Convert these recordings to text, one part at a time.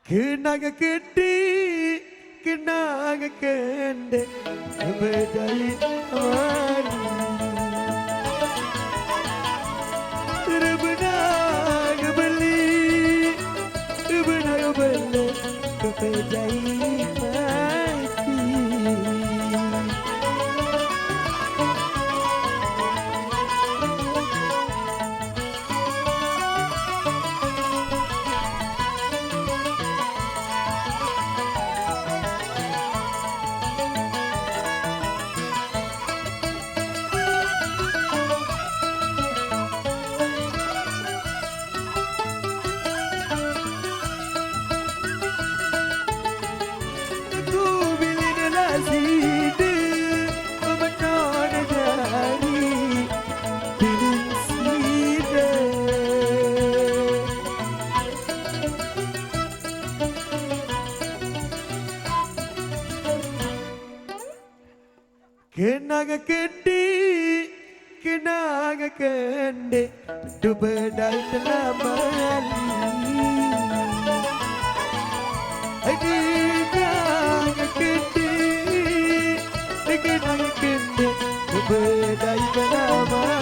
Kenanga kedi, kenanga kende, bedai amari. Benar beli, benar beli, bedai mati. Kenanga kedi, kenanga kende, du bedai telah balik. Kenanga kedi, kenanga kende, du bedai telah balik.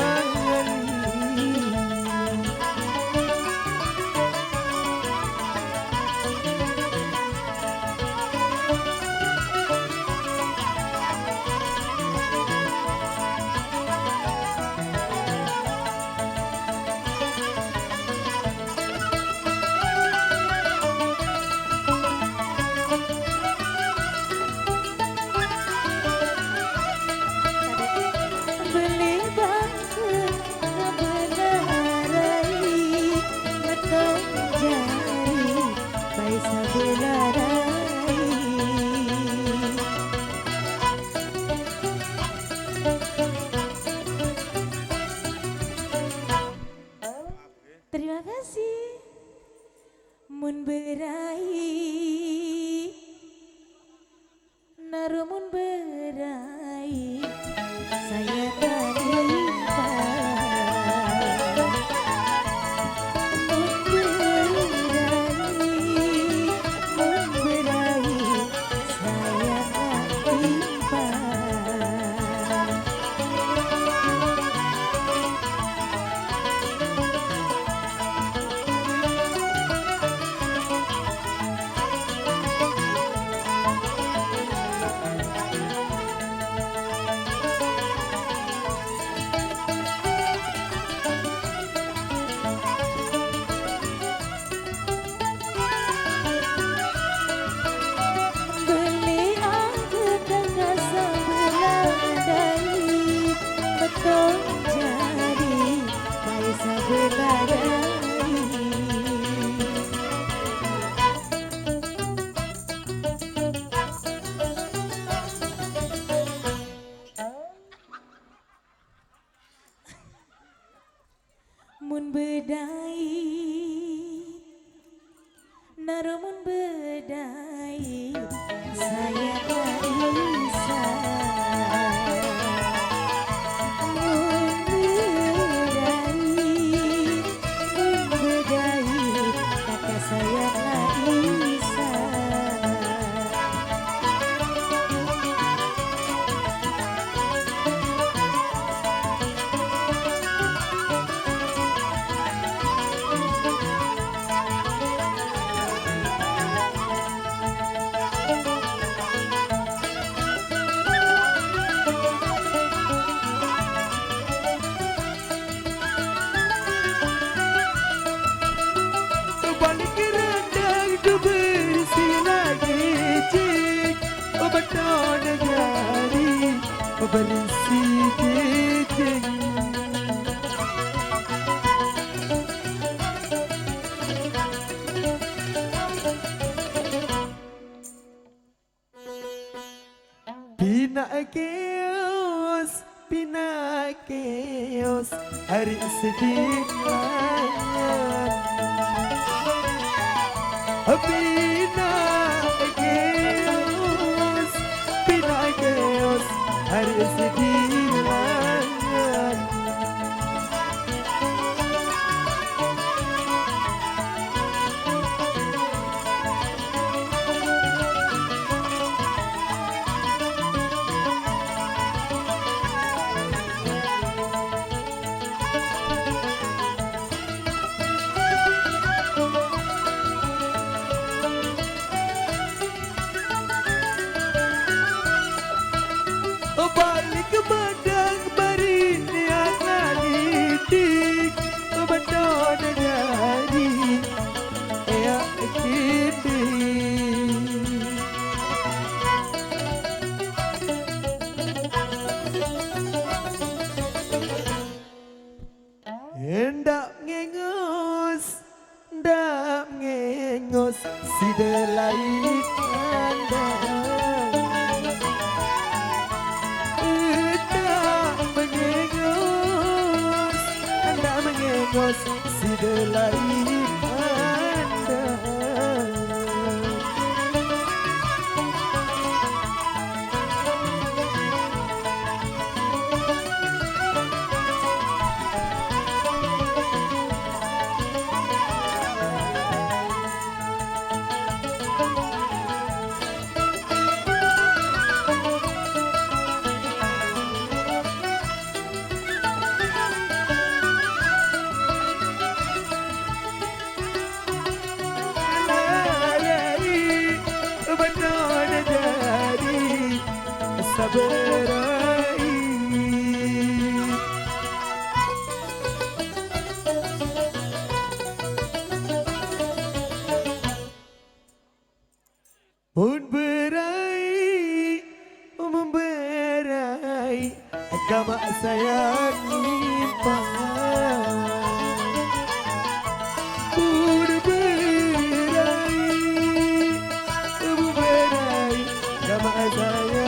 Terima kasih. Mun berai, narumun berai, saya tanpa. Mun berai, saya tanpa. Mun bedai, narumun bedai, saya tak bisa. Mun bedai, kata saya tak bisa. Berisi dinding. Pina keos, hari sedih banget. Pina keos, hari sedih banget. Bedang bari yang didik Bedang jadi ya kini Hendak ngengos si delai anda Hendak mengengos si delai anda Sabarai Pun berai memberai agama saya nimpang Pun berai memberai agama saya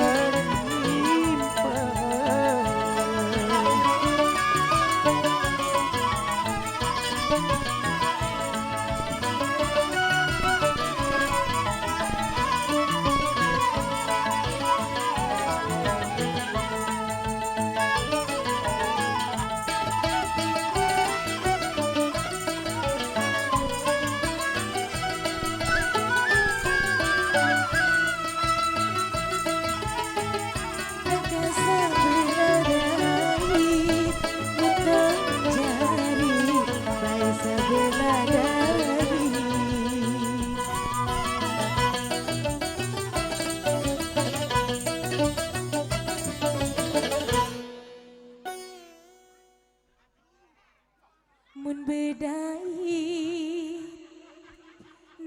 Mun bedai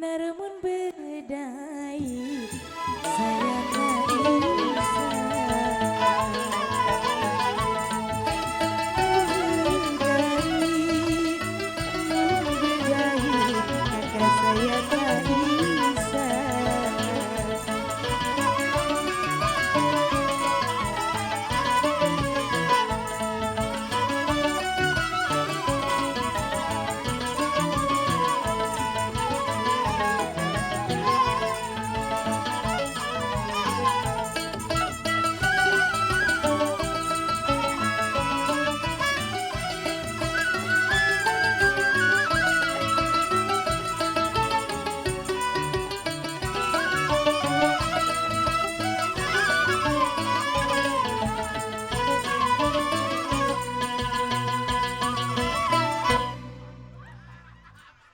naramun bedai saya tak bisa bedai kakak saya tak bisa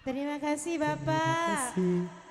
Terima kasih Bapak. Terima kasih.